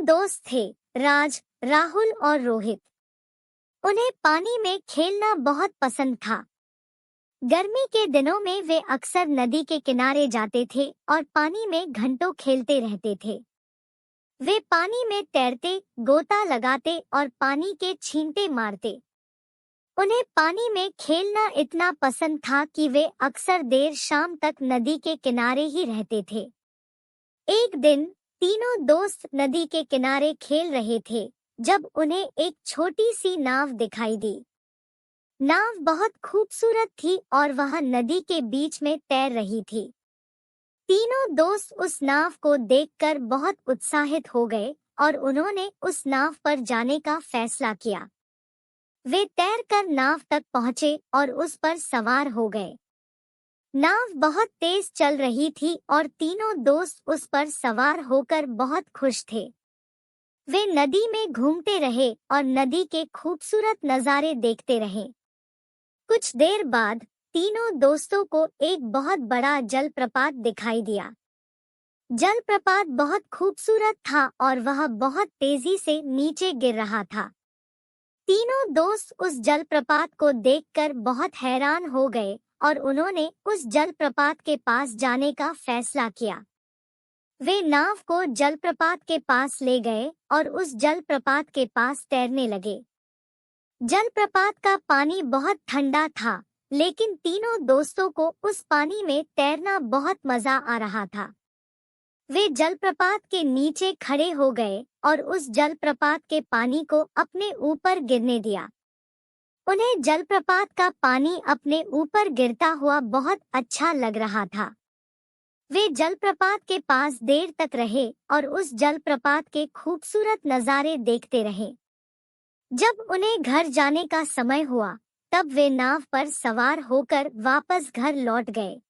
तीन दोस्त थे, राज, राहुल और रोहित। उन्हें पानी में खेलना बहुत पसंद था। गर्मी के दिनों में वे अक्सर नदी के किनारे जाते थे और पानी में घंटों खेलते रहते थे। वे पानी में तैरते, गोता लगाते और पानी के छींटे मारते। उन्हें पानी में खेलना इतना पसंद था कि वे अक्सर देर शाम तक नदी के किनारे ही रहते थे। एक दिन तीनों दोस्त नदी के किनारे खेल रहे थे जब उन्हें एक छोटी सी नाव दिखाई दी। नाव बहुत खूबसूरत थी और वह नदी के बीच में तैर रही थी। तीनों दोस्त उस नाव को देखकर बहुत उत्साहित हो गए और उन्होंने उस नाव पर जाने का फैसला किया। वे तैरकर नाव तक पहुंचे और उस पर सवार हो गए। नाव बहुत तेज चल रही थी और तीनों दोस्त उस पर सवार होकर बहुत खुश थे। वे नदी में घूमते रहे और नदी के खूबसूरत नज़ारे देखते रहे। कुछ देर बाद तीनों दोस्तों को एक बहुत बड़ा जलप्रपात दिखाई दिया। जलप्रपात बहुत खूबसूरत था और वह बहुत तेजी से नीचे गिर रहा था। तीनों दोस्त उस जलप्रपात को देखकर बहुत हैरान हो गए और उन्होंने उस जलप्रपात के पास जाने का फैसला किया। वे नाव को जलप्रपात के पास ले गए और उस जलप्रपात के पास तैरने लगे। जलप्रपात का पानी बहुत ठंडा था, लेकिन तीनों दोस्तों को उस पानी में तैरना बहुत मजा आ रहा था। वे जलप्रपात के नीचे खड़े हो गए और उस जलप्रपात के पानी को अपने ऊपर गिरने दिया। उन्हें जलप्रपात का पानी अपने ऊपर गिरता हुआ बहुत अच्छा लग रहा था। वे जलप्रपात के पास देर तक रहे और उस जलप्रपात के खूबसूरत नज़ारे देखते रहे। जब उन्हें घर जाने का समय हुआ, तब वे नाव पर सवार होकर वापस घर लौट गए।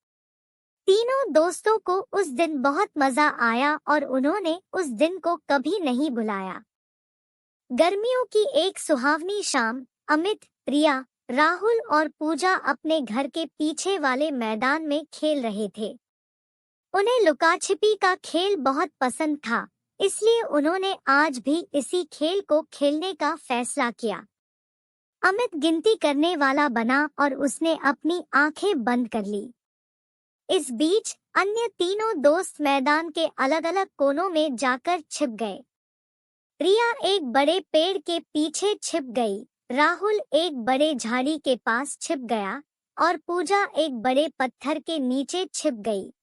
तीनों दोस्तों को उस दिन बहुत मजा आया और उन्होंने उस दिन को कभी नहीं भुलाया। गर्मियों की एक सुहावनी शाम, अमित, प्रिया, राहुल और पूजा अपने घर के पीछे वाले मैदान में खेल रहे थे। उन्हें लुका-छिपी का खेल बहुत पसंद था, इसलिए उन्होंने आज भी इसी खेल को खेलने का फैसला किया। अमित गिनती करने वाला बना और उसने अपनी आंखें बंद कर ली। इस बीच अन्य तीनों दोस्त मैदान के अलग-अलग कोनों में जाकर छिप गए। प्रिया एक बड़े पेड़ के पीछे छिप गई, राहुल एक बड़े झाड़ी के पास छिप गया और पूजा एक बड़े पत्थर के नीचे छिप गई।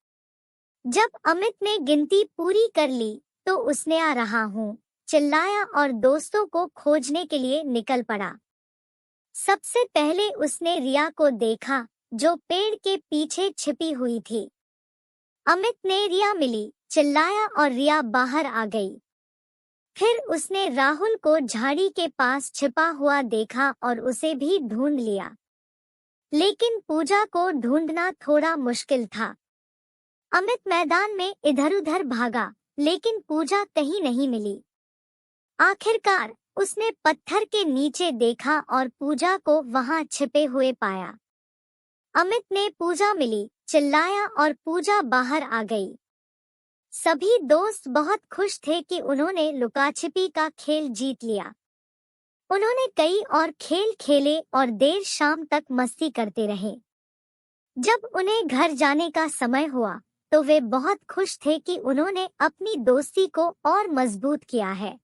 जब अमित ने गिनती पूरी कर ली, तो उसने आ रहा हूँ चिल्लाया और दोस्तों को खोजने के लिए निकल पड़ा। सबसे पहले उसने रिया को देखा, जो पेड़ के पीछे छिपी हुई थी। अमित ने रिया मिली, चिल्लाया और रिया बाहर आ गई। फिर उसने राहुल को झाड़ी के पास छिपा हुआ देखा और उसे भी ढूंढ लिया। लेकिन पूजा को ढूंढना थोड़ा मुश्किल था। अमित मैदान में इधर-उधर भागा, लेकिन पूजा कहीं नहीं मिली। आखिरकार उसने पत्थर के नीचे देखा और पूजा को वहां छिपे हुए पाया। अमित ने पूजा मिली, चिल्लाया और पूजा बाहर आ गई। सभी दोस्त बहुत खुश थे कि उन्होंने लुका-छिपी का खेल जीत लिया। उन्होंने कई और खेल खेले और देर शाम तक मस्ती करते रहे। जब उन्हें घर जाने का समय हुआ, तो वे बहुत खुश थे कि उन्होंने अपनी दोस्ती को और मजबूत किया है।